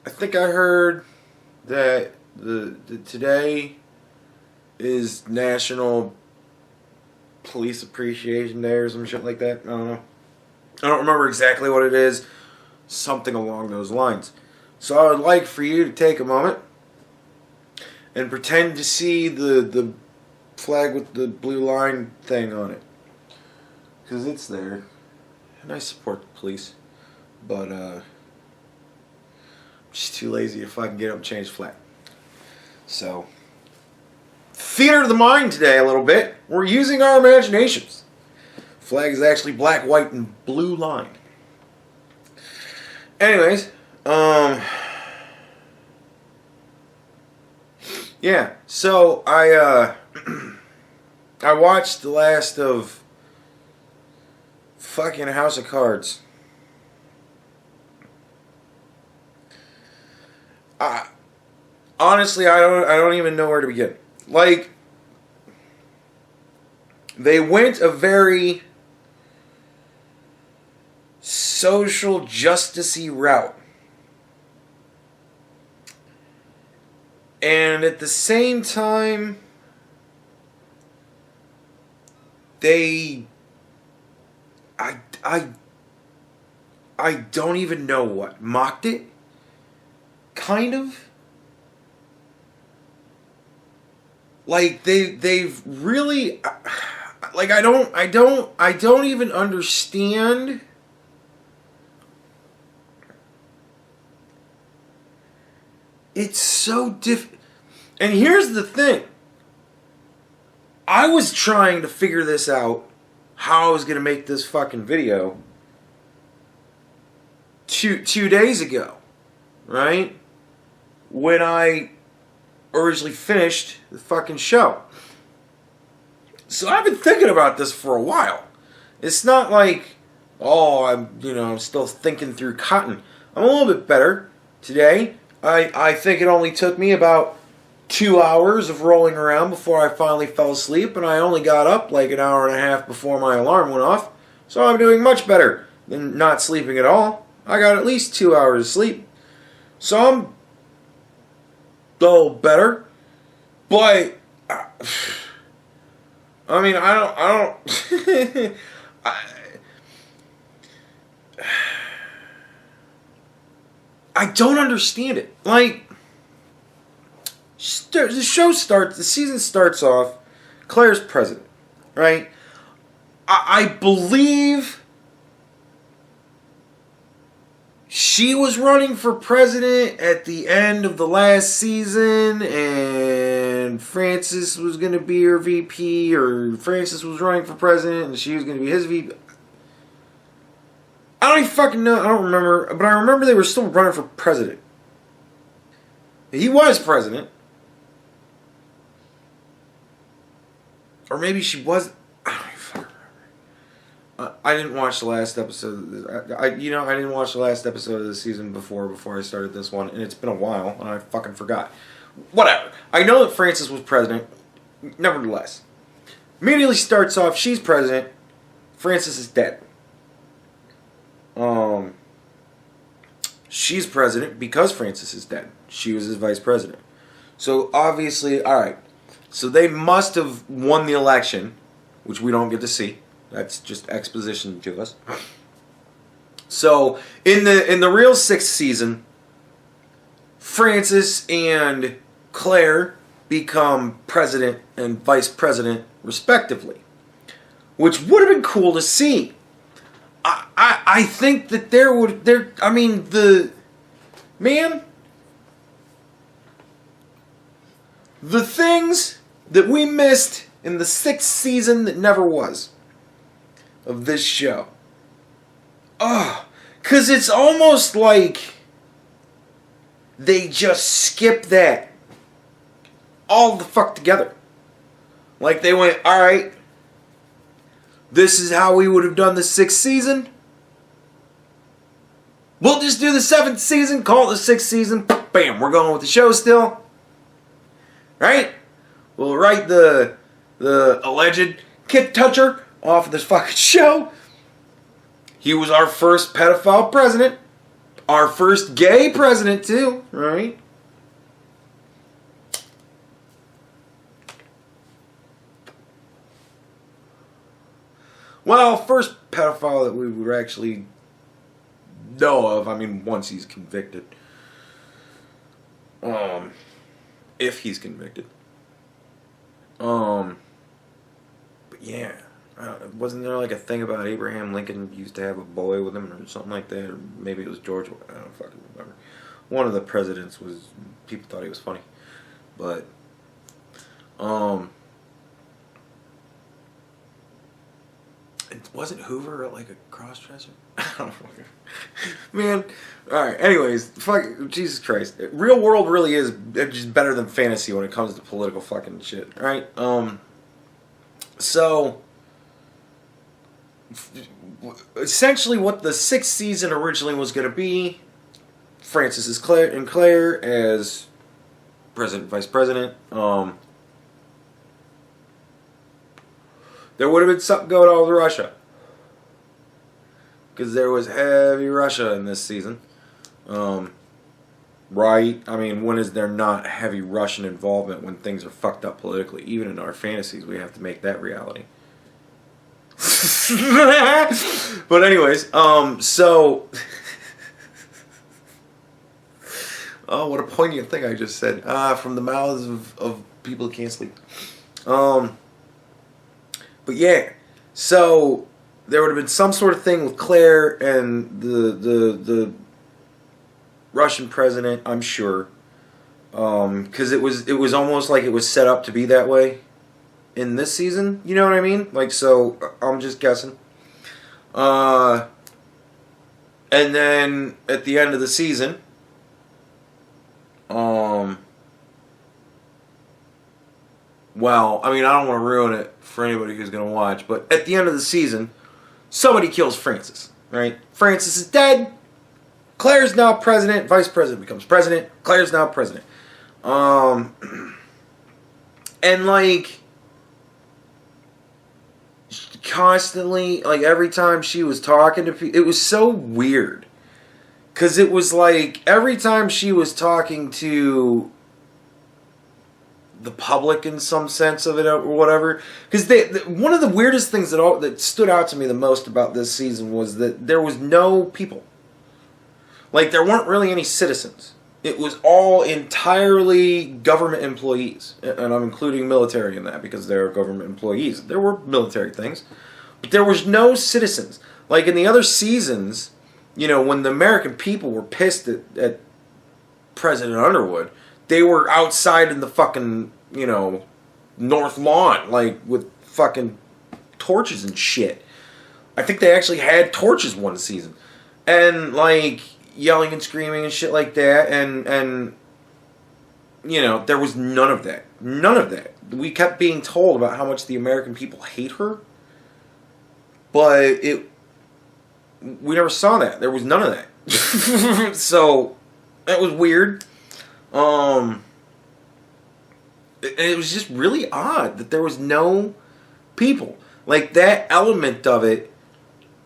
I think I heard that the today is National Police Appreciation Day or some shit like that. I don't know. I don't remember exactly what it is. Something along those lines. So I would like for you to take a moment and pretend to see the flag with the blue line thing on it. Because it's there. And I support the police. But, I'm just too lazy to fucking get up and change the flag. So, theater of the mind today a little bit. We're using our imaginations. Flag is actually black, white, and blue line. Anyways, yeah, so I watched the last of fucking House of Cards. Honestly, I don't even know where to begin. Like, they went a very social justice-y route. And at the same time, I don't even know what. Mocked it? Kind of? Like, they've really, like, I don't even understand it's so and here's the thing. I was trying to figure this out, how I was going to make this fucking video two days ago, right? When I originally finished the fucking show. So I've been thinking about this for a while. It's not like, oh, I'm still thinking through cotton. I'm a little bit better today. I think it only took me about 2 hours of rolling around before I finally fell asleep, and I only got up like an hour and a half before my alarm went off. So I'm doing much better than not sleeping at all. I got at least 2 hours of sleep. So I'm a little better. But I mean, I don't I don't understand it. Like, the season starts off, Claire's president, right? I believe she was running for president at the end of the last season, and Francis was going to be her VP, or Francis was running for president, and she was going to be his VP. I don't even fucking know. I don't remember. But I remember they were still running for president. He was president. Or maybe she was. I don't even fucking remember. I didn't watch the last episode. I didn't watch the last episode of the season before I started this one. And it's been a while. And I fucking forgot. Whatever. I know that Francis was president. Nevertheless. Immediately starts off. She's president. Francis is dead. She's president because Francis is dead. She was his vice president. So obviously, alright. So they must have won the election, which we don't get to see. That's just exposition to us. So in the real sixth season, Francis and Claire become president and vice president respectively, which would have been cool to see. I think that the things that we missed in the sixth season that never was of this show. Because it's almost like they just skipped that all the fuck together. Like they went, alright, this is how we would have done the sixth season. We'll just do the seventh season, call it the sixth season. Bam, we're going with the show still. Right? We'll write the alleged kid toucher off of this fucking show. He was our first pedophile president. Our first gay president, too, right? Well, first pedophile that we would actually know of, I mean, once he's convicted. If he's convicted. But yeah. Wasn't there like a thing about Abraham Lincoln used to have a boy with him or something like that? Or maybe it was George. I don't fucking remember. One of the presidents was, people thought he was funny. But, wasn't Hoover like a cross-dresser? I don't know. Man, alright, anyways, fuck, Jesus Christ. Real world really is just better than fantasy when it comes to political fucking shit, right? So, essentially what the 6th season originally was going to be, Francis and Claire as president, vice president, there would have been something going on with Russia. Because there was heavy Russia in this season. Right? I mean, when is there not heavy Russian involvement when things are fucked up politically? Even in our fantasies, we have to make that reality. But anyways, so... Oh, what a poignant thing I just said. From the mouths of people who can't sleep. But yeah, so there would have been some sort of thing with Claire and the Russian president, I'm sure, because it was almost like it was set up to be that way in this season. You know what I mean? Like, so I'm just guessing. And then at the end of the season, well, I mean, I don't want to ruin it for anybody who's going to watch, but at the end of the season, somebody kills Francis, right? Francis is dead. Claire's now president. Vice president becomes president. Claire's now president. And like, constantly, like every time she was talking to people, it was so weird. Because it was like, every time she was talking to the public in some sense of it or whatever. Because one of the weirdest things that stood out to me the most about this season was that there was no people. Like, there weren't really any citizens. It was all entirely government employees. And I'm including military in that because they're government employees. There were military things. But there was no citizens. Like, in the other seasons, you know, when the American people were pissed at President Underwood, they were outside in the fucking, you know, North Lawn, like, with fucking torches and shit. I think they actually had torches one season. And, like, yelling and screaming and shit like that. And you know, there was none of that. None of that. We kept being told about how much the American people hate her. But we never saw that. There was none of that. So, that was weird. It was just really odd that there was no people. Like, that element of it,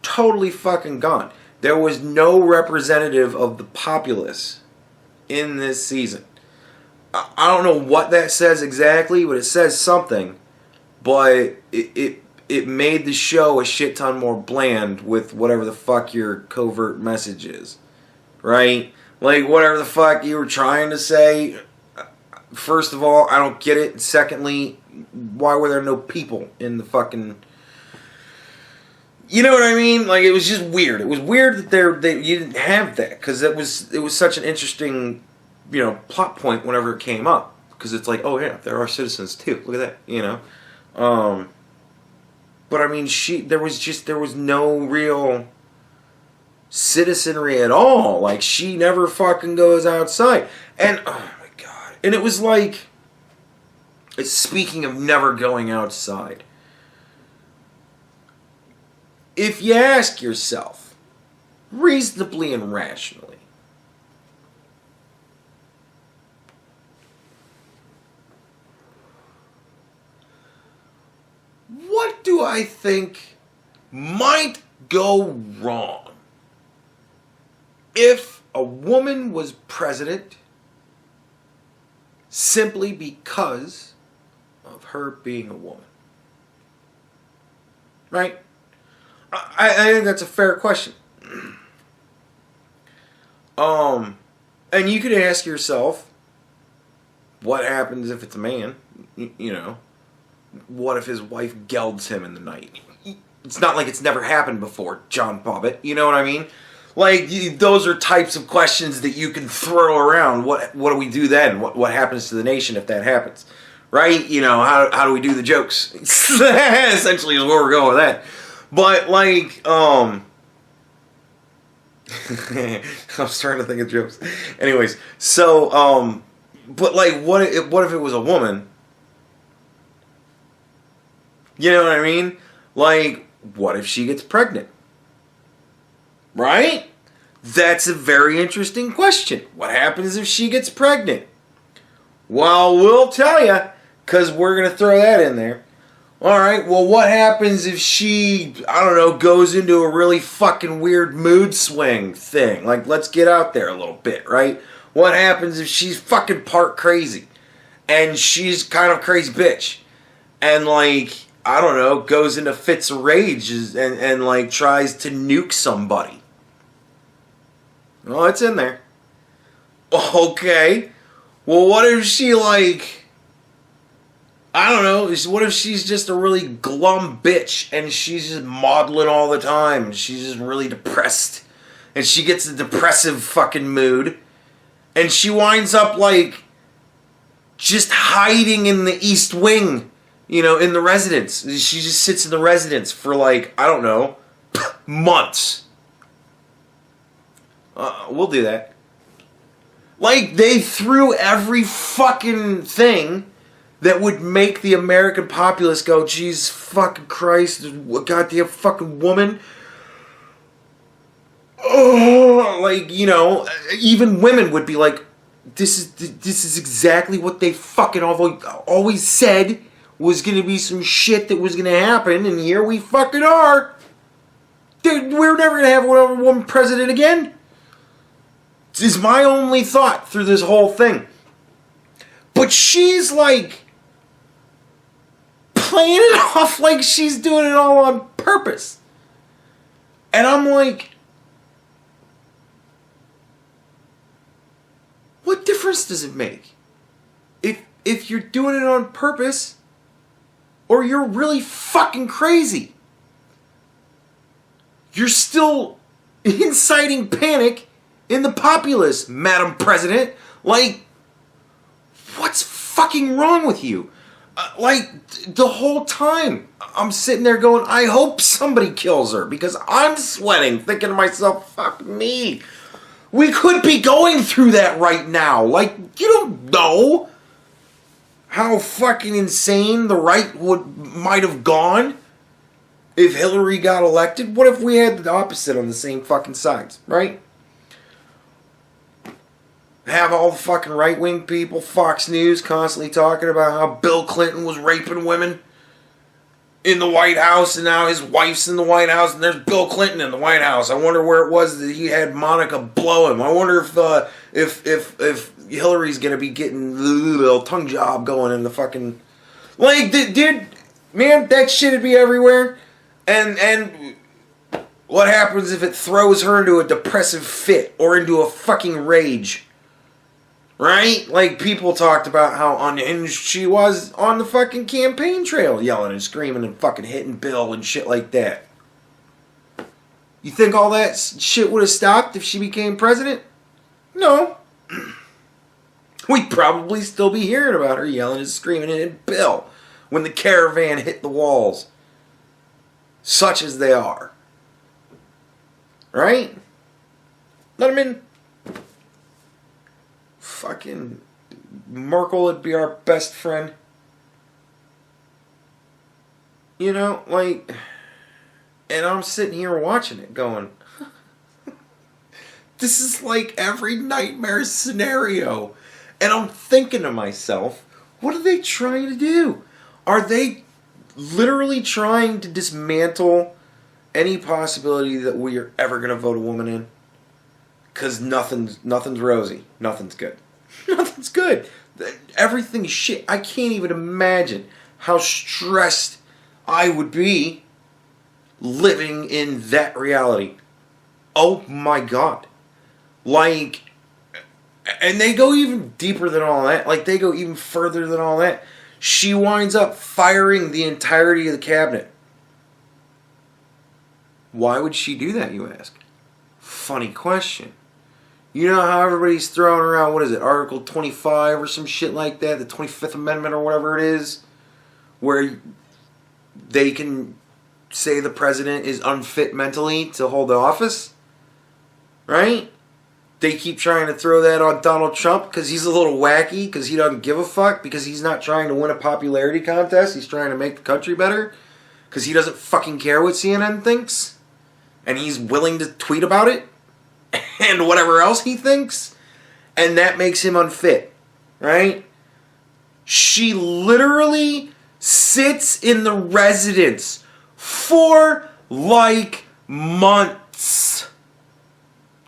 totally fucking gone. There was no representative of the populace in this season. I don't know what that says exactly, but it says something. But it made the show a shit ton more bland with whatever the fuck your covert message is. Right? Like, whatever the fuck you were trying to say, first of all, I don't get it. Secondly, why were there no people in the fucking... You know what I mean? Like, it was just weird. It was weird that you didn't have that, because it was such an interesting, you know, plot point whenever it came up. Because it's like, oh yeah, there are citizens too. Look at that, you know. But I mean, there was no real citizenry at all. Like, she never fucking goes outside. And, oh my god. And it was like, speaking of never going outside, if you ask yourself, reasonably and rationally, what do I think might go wrong if a woman was president simply because of her being a woman? Right? I think that's a fair question. And you could ask yourself, what happens if it's a man? You know, what if his wife gelds him in the night? It's not like it's never happened before, John Bobbitt. You know what I mean? Like, those are types of questions that you can throw around. What do we do then? What happens to the nation if that happens? Right? You know, how do we do the jokes? Essentially is where we're going with that. But, like, I was trying to think of jokes. Anyways, so, but, like, what if it was a woman? You know what I mean? Like, what if she gets pregnant? Right? That's a very interesting question. What happens if she gets pregnant? Well, we'll tell you, because we're going to throw that in there. Alright, well, what happens if she, I don't know, goes into a really fucking weird mood swing thing? Like, let's get out there a little bit, right? What happens if she's fucking part crazy? And she's kind of crazy bitch. And, like, I don't know, goes into fits of rage and like, tries to nuke somebody. Well, it's in there. Okay. Well, what if she, like, I don't know, what if she's just a really glum bitch and she's just maudlin all the time and she's just really depressed and she gets a depressive fucking mood and she winds up, like, just hiding in the East Wing, you know, in the residence. She just sits in the residence for, like, I don't know, months. We'll do that. Like, they threw every fucking thing that would make the American populace go, Jesus fucking Christ, goddamn fucking woman. Oh, like, you know, even women would be like, this is exactly what they fucking always said was going to be some shit that was going to happen, and here we fucking are. Dude, we're never going to have a woman president again. This is my only thought through this whole thing. But she's, like, playing it off like she's doing it all on purpose. And I'm like, what difference does it make? If you're doing it on purpose, or you're really fucking crazy. You're still inciting panic in the populace, Madam President. Like, what's fucking wrong with you? Like, the whole time, I'm sitting there going, I hope somebody kills her, because I'm sweating, thinking to myself, fuck me. We could be going through that right now. Like, you don't know how fucking insane the right might have gone if Hillary got elected. What if we had the opposite on the same fucking sides, right? Have all the fucking right-wing people, Fox News, constantly talking about how Bill Clinton was raping women in the White House, and now his wife's in the White House, and there's Bill Clinton in the White House. I wonder where it was that he had Monica blow him. I wonder if Hillary's gonna be getting a little tongue job going in the fucking, like, dude, man, that shit'd be everywhere. And what happens if it throws her into a depressive fit or into a fucking rage? Right? Like, people talked about how unhinged she was on the fucking campaign trail, yelling and screaming and fucking hitting Bill and shit like that. You think all that shit would have stopped if she became president? No. We'd probably still be hearing about her yelling and screaming and hitting Bill when the caravan hit the walls. Such as they are. Right? Let them in. Fucking Merkel would be our best friend. You know, like, and I'm sitting here watching it going, this is like every nightmare scenario. And I'm thinking to myself, what are they trying to do? Are they literally trying to dismantle any possibility that we are ever going to vote a woman in? Because nothing's rosy. Nothing's good. Nothing's good. Everything's shit. I can't even imagine how stressed I would be living in that reality. Oh my God. Like, and they go even deeper than all that. Like, they go even further than all that. She winds up firing the entirety of the cabinet. Why would she do that, you ask? Funny question. You know how everybody's throwing around, what is it, Article 25 or some shit like that, the 25th Amendment or whatever it is, where they can say the president is unfit mentally to hold the office? Right? They keep trying to throw that on Donald Trump because he's a little wacky, because he doesn't give a fuck, because he's not trying to win a popularity contest, he's trying to make the country better, because he doesn't fucking care what CNN thinks, and he's willing to tweet about it, and whatever else he thinks, and that makes him unfit, right? She literally sits in the residence for like months.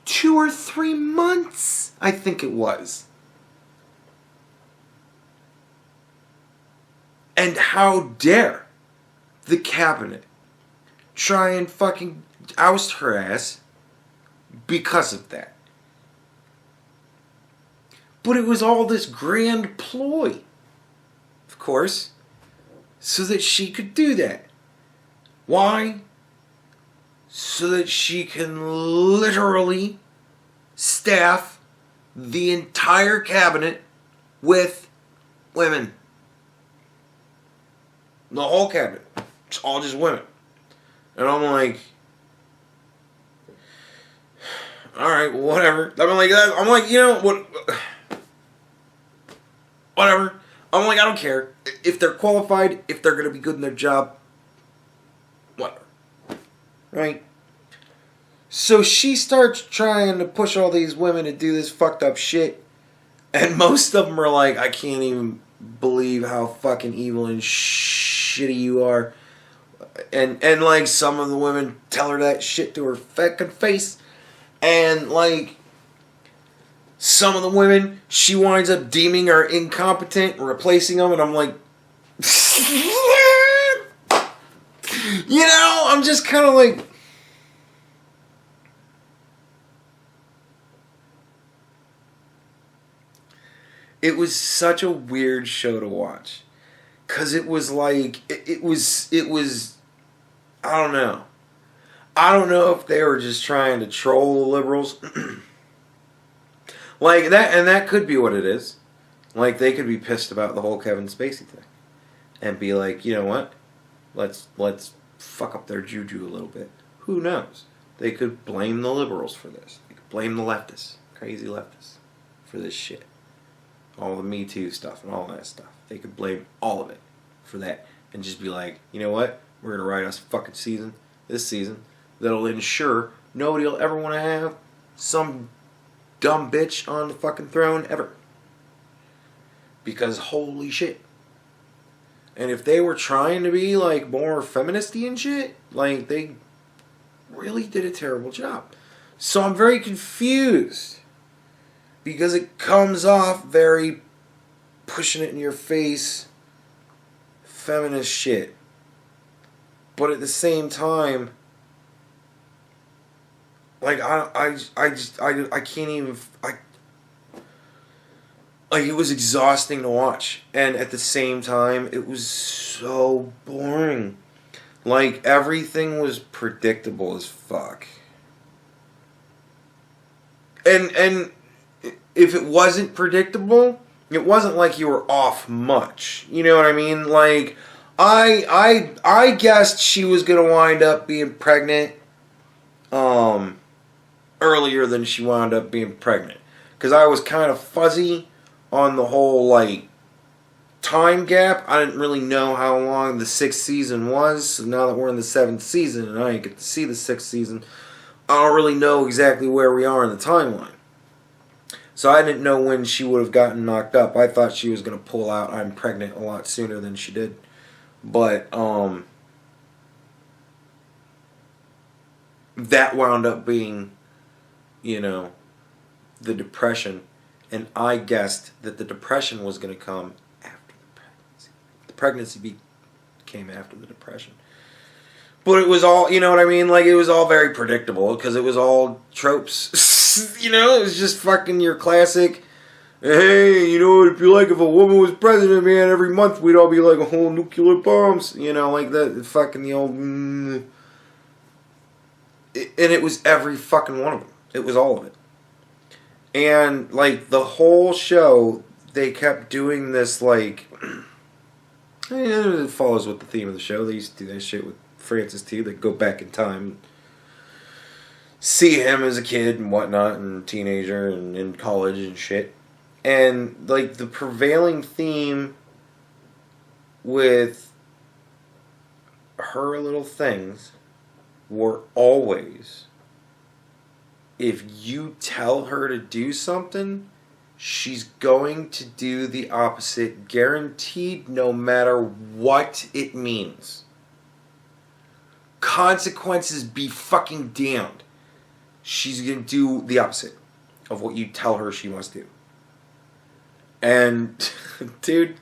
2 or 3 months, I think it was. And how dare the cabinet try and fucking oust her ass because of that. But it was all this grand ploy, of course, so that she could do that. Why? So that she can literally staff the entire cabinet with women. The whole cabinet. It's all just women. And I'm like, alright, whatever. I'm like, you know, what? Whatever. I'm like, I don't care. If they're qualified, if they're going to be good in their job, whatever. Right? So she starts trying to push all these women to do this fucked up shit. And most of them are like, I can't even believe how fucking evil and shitty you are. And like, some of the women tell her that shit to her fucking face. And like, some of the women, she winds up deeming her incompetent and replacing them. And I'm like, you know, I'm just kind of like, it was such a weird show to watch. Because it was like, it was, I don't know. I don't know if they were just trying to troll the liberals. Like that, and that could be what it is. Like, they could be pissed about the whole Kevin Spacey thing. And be like, you know what? Let's fuck up their juju a little bit. Who knows? They could blame the liberals for this. They could blame the leftists, crazy leftists, for this shit. All the Me Too stuff and all that stuff. They could blame all of it for that. And just be like, you know what? We're going to write us a fucking season, this season, that'll ensure nobody will ever want to have some dumb bitch on the fucking throne ever. Because holy shit. And if they were trying to be like more feministy and shit, like, they really did a terrible job. So I'm very confused. Because it comes off very pushing it in your face feminist shit. But at the same time, like, I can't even, like, it was exhausting to watch. And at the same time, it was so boring. Like, everything was predictable as fuck. And if it wasn't predictable, it wasn't like you were off much. You know what I mean? Like, I guessed she was gonna wind up being pregnant earlier than she wound up being pregnant. Because I was kind of fuzzy on the whole, like, time gap. I didn't really know how long the 6th season was. So now that we're in the 7th season and I didn't get to see the 6th season, I don't really know exactly where we are in the timeline. So I didn't know when she would have gotten knocked up. I thought she was going to pull out I'm pregnant a lot sooner than she did. But that wound up being, you know, the depression, and I guessed that the depression was going to come after the pregnancy. The pregnancy came after the depression. But it was all, you know what I mean? Like, it was all very predictable because it was all tropes. You know, it was just fucking your classic, hey, you know what it'd be like if a woman was president, man, every month we'd all be like a whole nuclear bombs. You know, like that fucking the old... and it was every fucking one of them. It was all of it. And, like, the whole show, they kept doing this, like... it follows with the theme of the show. They used to do that shit with Francis T. They go back in time, see him as a kid and whatnot, and teenager, and in college and shit. And, like, the prevailing theme with her little things were always... if you tell her to do something, she's going to do the opposite, guaranteed, no matter what it means. Consequences be fucking damned. She's going to do the opposite of what you tell her she must do. And, dude,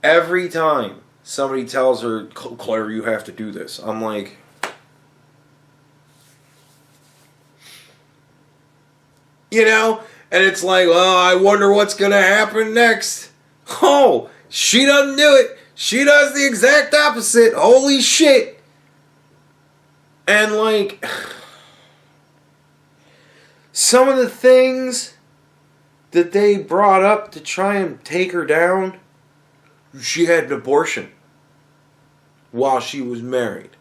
every time somebody tells her, Claire, you have to do this, I'm like... You know? And it's like, well, I wonder what's going to happen next. Oh, she doesn't do it. She does the exact opposite. Holy shit. And, like, some of the things that they brought up to try and take her down, she had an abortion while she was married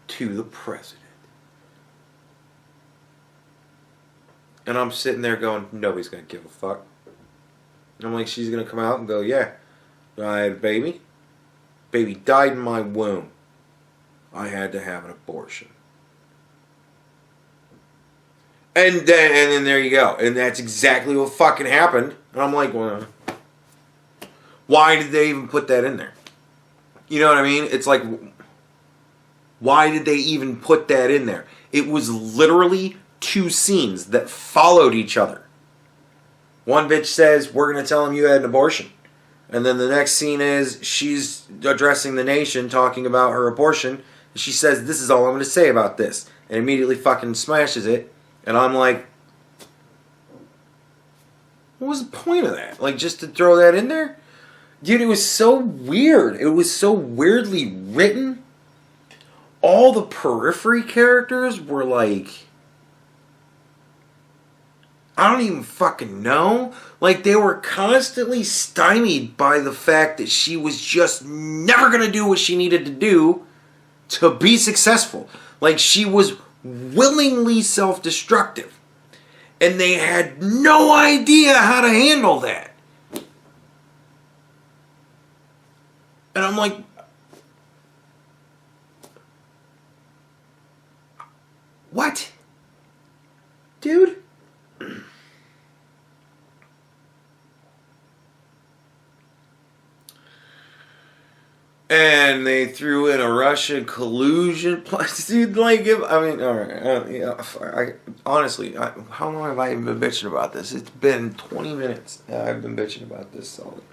to the president. And I'm sitting there going, nobody's going to give a fuck. And I'm like, she's going to come out and go, yeah, I had a baby. Baby died in my womb. I had to have an abortion. And then there you go. And that's exactly what fucking happened. And I'm like, well, why did they even put that in there? You know what I mean? It's like, why did they even put that in there? It was literally 2 scenes that followed each other. One bitch says, we're going to tell him you had an abortion. And then the next scene is she's addressing the nation, talking about her abortion. And she says, this is all I'm going to say about this. And immediately fucking smashes it. And I'm like, what was the point of that? Like, just to throw that in there? Dude, it was so weird. It was so weirdly written. All the periphery characters were like... I don't even fucking know. Like, they were constantly stymied by the fact that she was just never going to do what she needed to do to be successful. Like, she was willingly self-destructive. And they had no idea how to handle that. And I'm like, what? Dude? And they threw in a Russian collusion plus, dude. Like, all right. Honestly, how long have I even been bitching about this? It's been 20 minutes. I've been bitching about this solid.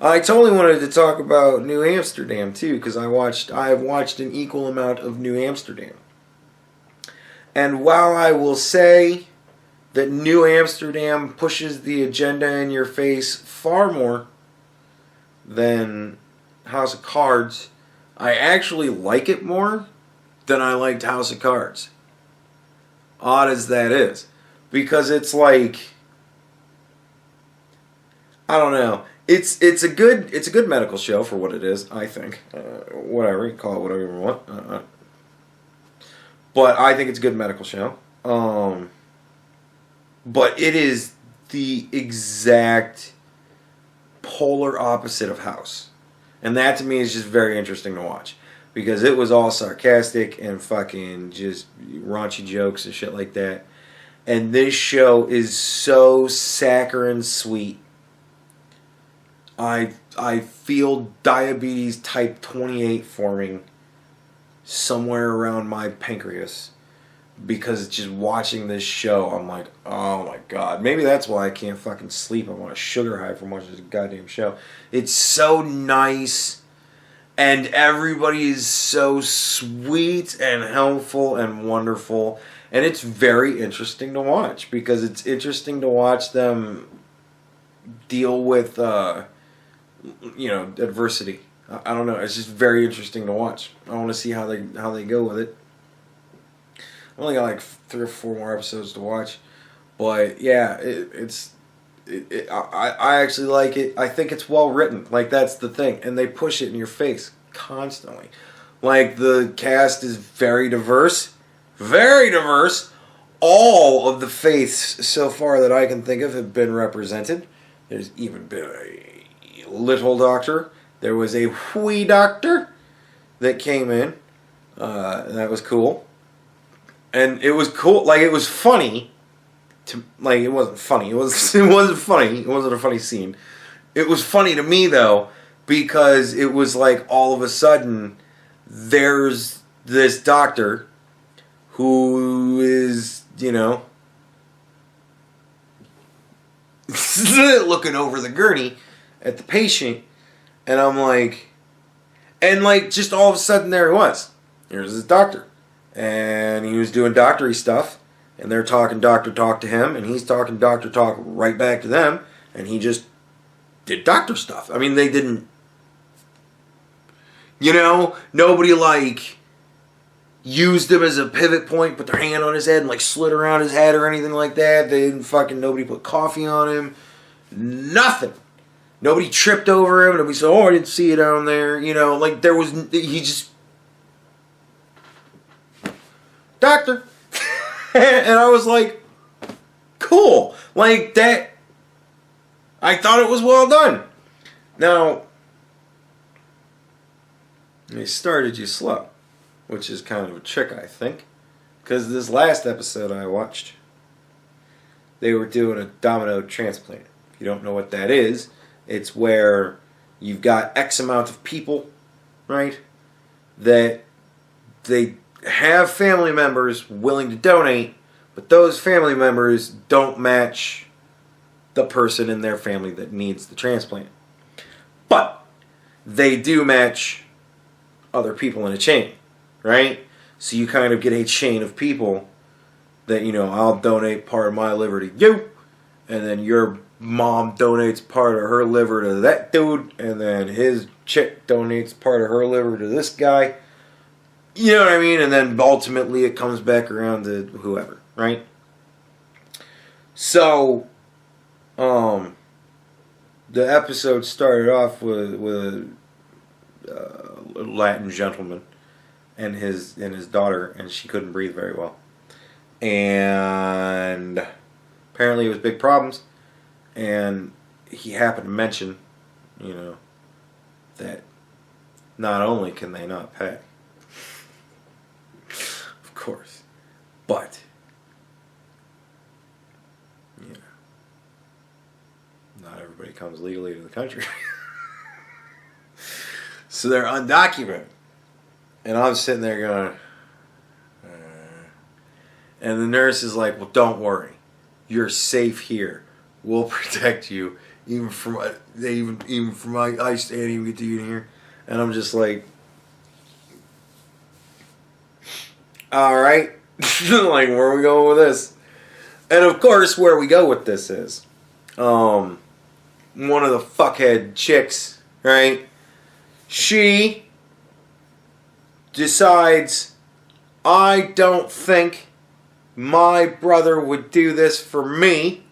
I totally wanted to talk about New Amsterdam too, because I have watched an equal amount of New Amsterdam. And while I will say that New Amsterdam pushes the agenda in your face far more than House of Cards, I actually like it more than I liked House of Cards. Odd as that is. Because it's like, I don't know. It's a good medical show for what it is, I think. Whatever, you call it whatever you want. But I think it's a good medical show. But it is the exact polar opposite of House. And that to me is just very interesting to watch. Because it was all sarcastic and fucking just raunchy jokes and shit like that. And this show is so saccharine sweet. I feel diabetes type 28 forming somewhere around my pancreas. because just watching this show, I'm like, oh my god. Maybe that's why I can't fucking sleep. I'm on a sugar high from watching this goddamn show. It's so nice, and everybody is so sweet and helpful and wonderful, and it's very interesting to watch, because it's interesting to watch them deal with, adversity. I don't know. It's just very interesting to watch. I want to see how they go with it. I only got like 3 or 4 more episodes to watch, but yeah, I actually like it. I think it's well written. Like, that's the thing, and they push it in your face constantly. Like, the cast is very diverse, very diverse. All of the faiths so far that I can think of have been represented. There's even been a little doctor. There was a wee doctor that came in. And that was cool. And it was cool. Like, it was funny. It wasn't funny. It wasn't funny. It wasn't a funny scene. It was funny to me, though, because it was like all of a sudden there's this doctor who is, looking over the gurney at the patient, and I'm like, just all of a sudden there it was. Here's this doctor, and he was doing doctory stuff, and they're talking doctor talk to him, and he's talking doctor talk right back to them, and he just did doctor stuff. I mean, they didn't, nobody used him as a pivot point, put their hand on his head and slid around his head or anything like that. They didn't nobody put coffee on him. Nothing. Nobody tripped over him. Nobody said, oh, I didn't see it down there. He just, doctor. And I was like, cool. Like that. I thought it was well done. Now, they started you slow, which is kind of a trick, I think. Because this last episode I watched, they were doing a domino transplant. If you don't know what that is, it's where you've got X amount of people, right, that they have family members willing to donate, but those family members don't match the person in their family that needs the transplant. But they do match other people in a chain, right? So you kind of get a chain of people that, I'll donate part of my liver to you, and then your mom donates part of her liver to that dude, and then his chick donates part of her liver to this guy. You know what I mean? And then ultimately it comes back around to whoever, right? So, the episode started off with a Latin gentleman and his daughter, and she couldn't breathe very well. And apparently it was big problems. And he happened to mention, that not only can they not pay, of course, but, not everybody comes legally to the country. So they're undocumented. And I'm sitting there going, and the nurse is like, well, don't worry. You're safe here. We'll protect you. Even from I can't even get to you in here. And I'm just like, alright. Where are we going with this? And of course, where we go with this is, one of the fuckhead chicks, right? She decides, I don't think my brother would do this for me,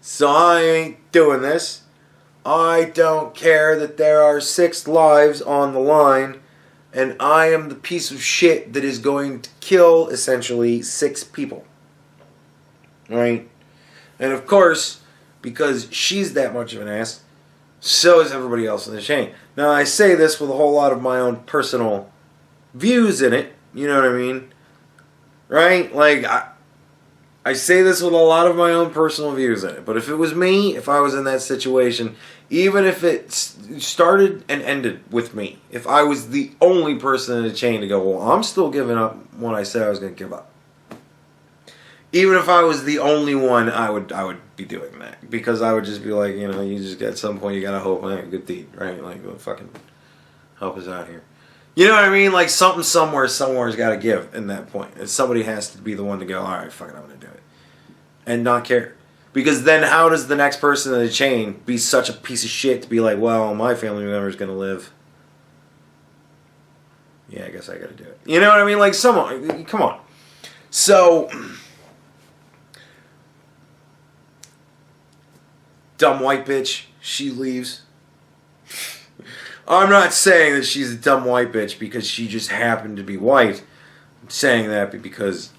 so I ain't doing this. I don't care that there are 6 lives on the line, and I am the piece of shit that is going to kill, essentially, 6 people. Right? And of course, because she's that much of an ass, so is everybody else in the chain. Now, I say this with a whole lot of my own personal views in it. You know what I mean? Right? I say this with a lot of my own personal views in it. But if it was me, if I was in that situation, even if it started and ended with me, if I was the only person in the chain to go, well, I'm still giving up what I said I was going to give up. Even if I was the only one, I would be doing that. Because I would just be like, you just at some point you gotta hope, good deed, right? Like, well, fucking help us out here. You know what I mean? Like, something somewhere's gotta give in that point. And somebody has to be the one to go, alright, fucking, I'm gonna do it. And not care. Because then how does the next person in the chain be such a piece of shit to be like, well, my family member's gonna live. Yeah, I guess I gotta do it. You know what I mean? Like, someone, come on. So, dumb white bitch, she leaves. I'm not saying that she's a dumb white bitch because she just happened to be white. I'm saying that because,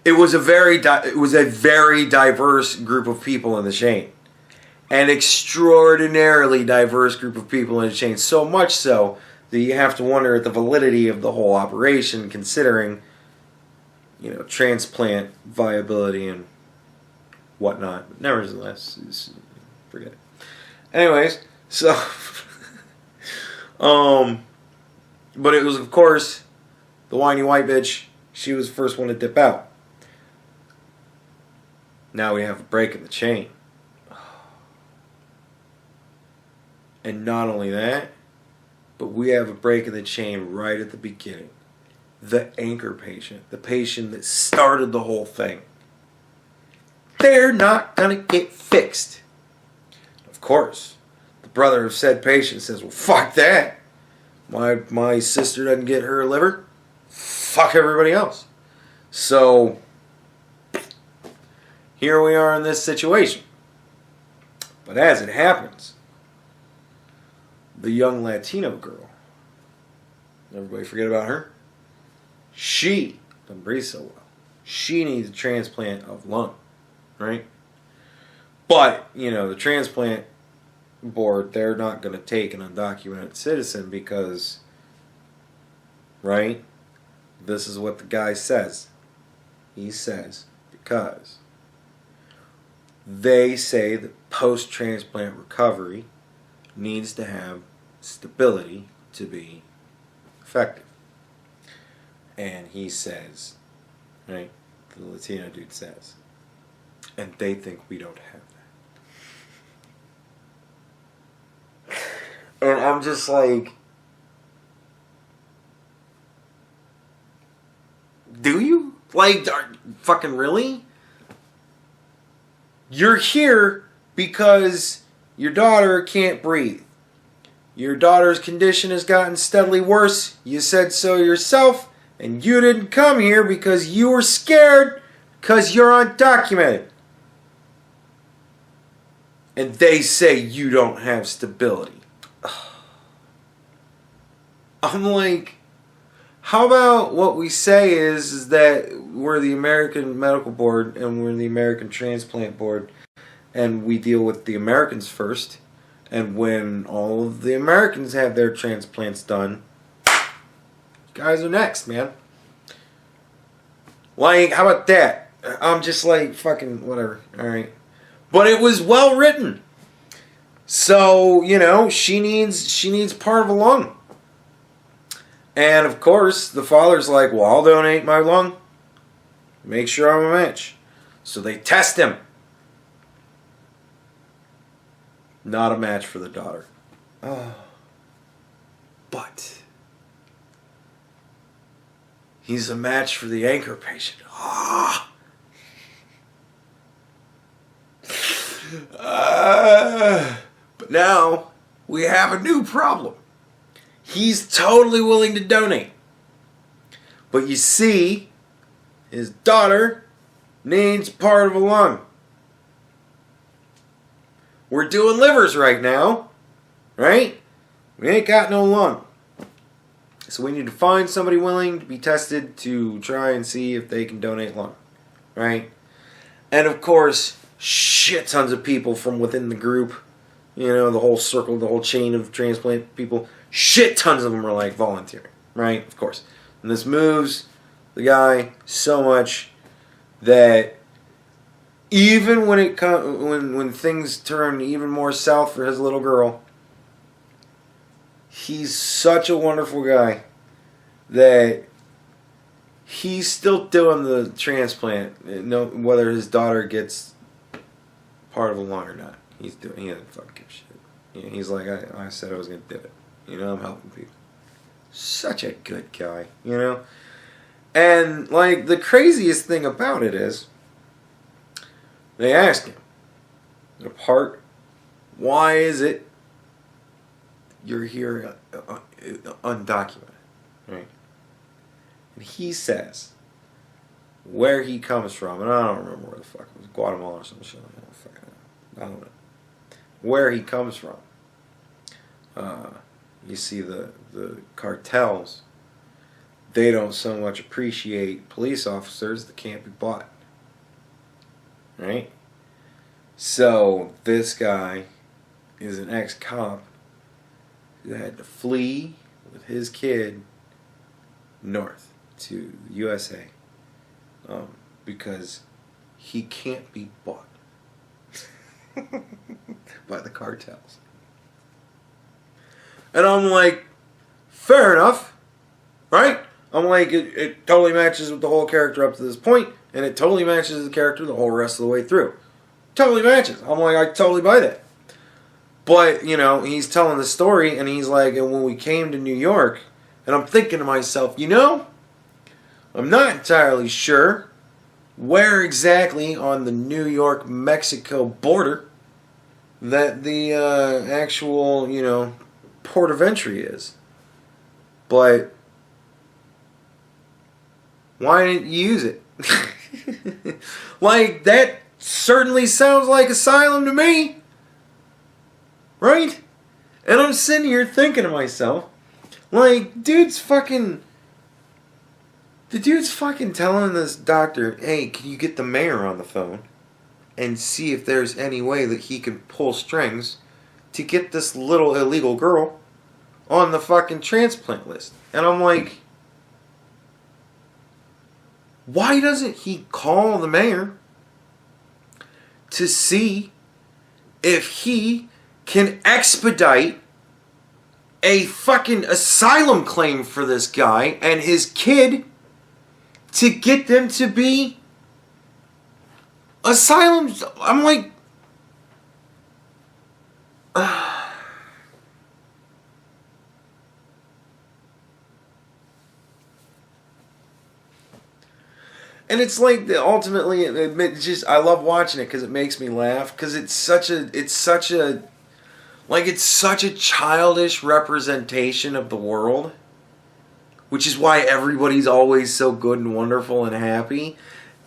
it was a very diverse group of people in the chain. An extraordinarily diverse group of people in the chain. So much so that you have to wonder at the validity of the whole operation, considering, transplant viability and whatnot. But nevertheless, forget it. Anyways, so, but it was, of course, the whiny white bitch. She was the first one to dip out. Now we have a break in the chain. And not only that, but we have a break in the chain right at the beginning. The anchor patient, the patient that started the whole thing. They're not going to get fixed. Of course, the brother of said patient says, well, fuck that. My sister doesn't get her liver. Fuck everybody else. So, here we are in this situation. But as it happens, the young Latino girl, everybody forget about her? She doesn't breathe so well. She needs a transplant of lung, right? But, the transplant board, they're not going to take an undocumented citizen because, right? This is what the guy says. He says, because they say that post-transplant recovery needs to have stability to be effective. And he says, right, the Latino dude says, and they think we don't have that. And I'm just like, do you? Like, fucking really? You're here because your daughter can't breathe. Your daughter's condition has gotten steadily worse. You said so yourself. And you didn't come here because you were scared because you're undocumented. And they say you don't have stability. I'm like, how about what we say is that we're the American Medical Board and we're the American Transplant Board and we deal with the Americans first, and when all of the Americans have their transplants done, guys are next, man. Like, how about that? I'm just like, fucking whatever. Alright. But it was well written. So, she needs part of a lung. And of course, the father's like, well, I'll donate my lung. Make sure I'm a match. So they test him. Not a match for the daughter. Oh. But he's a match for the anchor patient. Ah. But now we have a new problem. He's totally willing to donate. But you see, his daughter needs part of a lung. We're doing livers right now, right? We ain't got no lung. So we need to find somebody willing to be tested to try and see if they can donate lung, right? And of course, shit tons of people from within the group, the whole circle, the whole chain of transplant people, shit tons of them are like volunteering, right? Of course. And this moves the guy so much that even when when things turn even more south for his little girl, he's such a wonderful guy that he's still doing the transplant. No, whether his daughter gets part of the lung or not, he doesn't fucking give a shit. You know, he's like, I said I was gonna do it. You know, I'm helping people. Such a good guy, you know. And like the craziest thing about it is, they asked him, apart, why is it you're here undocumented, right? And he says where he comes from, and I don't remember where the fuck it was, Guatemala or some shit. I don't know. Where he comes from. You see the cartels, they don't so much appreciate police officers that can't be bought. Right? So this guy is an ex-cop who had to flee with his kid north to the USA because he can't be bought by the cartels. And I'm like, fair enough, right? I'm like, it totally matches with the whole character up to this point, and it totally matches the character the whole rest of the way through. Totally matches. I'm like, I totally buy that. But, you know, he's telling the story, and he's like, and when we came to New York, and I'm thinking to myself, you know, I'm not entirely sure where exactly on the New York-Mexico border that the actual, you know, port of entry is. But why didn't you use it? Like, that certainly sounds like asylum to me. Right? And I'm sitting here thinking to myself, like, the dude's fucking telling this doctor, hey, can you get the mayor on the phone and see if there's any way that he can pull strings to get this little illegal girl on the fucking transplant list. And I'm like, why doesn't he call the mayor to see if he can expedite a fucking asylum claim for this guy and his kid to get them to be asylum? I'm like, and it's like ultimately, it just, I love watching it because it makes me laugh because it's such a childish representation of the world, which is why everybody's always so good and wonderful and happy.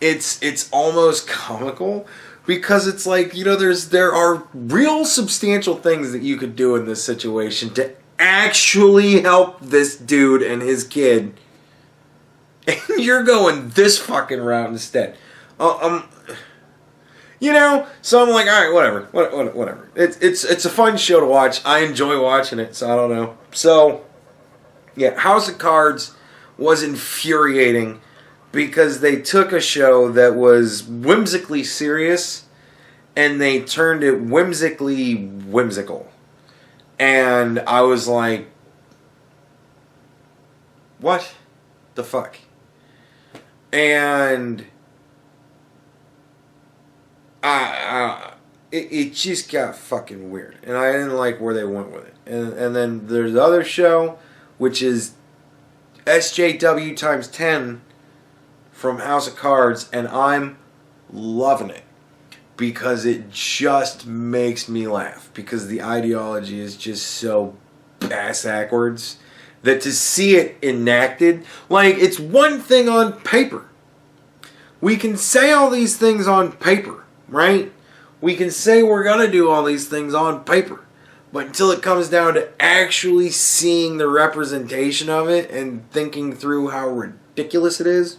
It's almost comical because it's like, you know, there are real substantial things that you could do in this situation to actually help this dude and his kid. And you're going this fucking route instead. You know, so I'm like, all right, whatever. It's a fun show to watch. I enjoy watching it, so I don't know. So, yeah, House of Cards was infuriating because they took a show that was whimsically serious and they turned it whimsically whimsical. And I was like, what the fuck? And it just got fucking weird. And I didn't like where they went with it. And then there's the other show, which is SJW times 10 from House of Cards, and I'm loving it because it just makes me laugh because the ideology is just so bass-ackwards that to see it enacted, like, it's one thing on paper. We can say all these things on paper, right? We can say we're going to do all these things on paper. But until it comes down to actually seeing the representation of it and thinking through how ridiculous it is,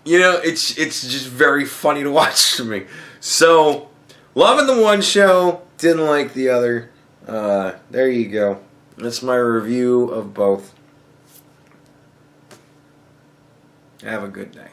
you know, it's just very funny to watch to me. So, loving the one show, didn't like the other. There you go. That's my review of both. Have a good day.